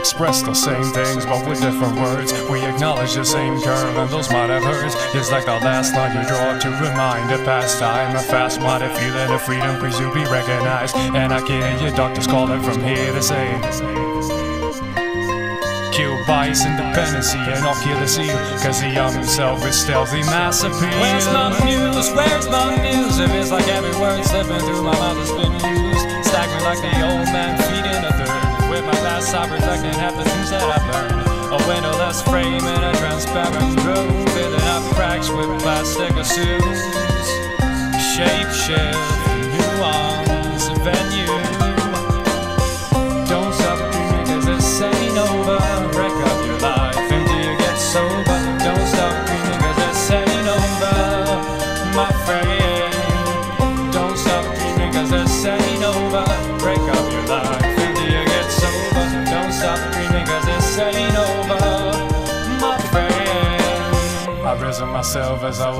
express the same things, but with different words. We acknowledge the same curve, and those might have hurts. It's like the last line you draw to remind a past time. A fast-minded feeling of freedom, please you be recognized. And I can hear your doctors calling from here to say, kill bias, independency, and I'll kill the seal, cause the young himself is stealthy mass appeal. Where's my muse? Where's my muse? If it's like every word slipping through my mouth has been used, staggering like the old man feeding a third. With my past I reflecting half the things that I've learned. A windowless frame in a transparent room, filling up cracks with plastic assumes. Shape shift, nuance, venue. Don't stop dreaming cause this ain't over. Wreck up your life until you get sober. Don't stop dreaming cause this ain't over, my friend. Don't stop dreaming cause this ain't over. Break up your life until you get sober. Don't stop dreaming cause this ain't over, my friend. I risen myself as I walk.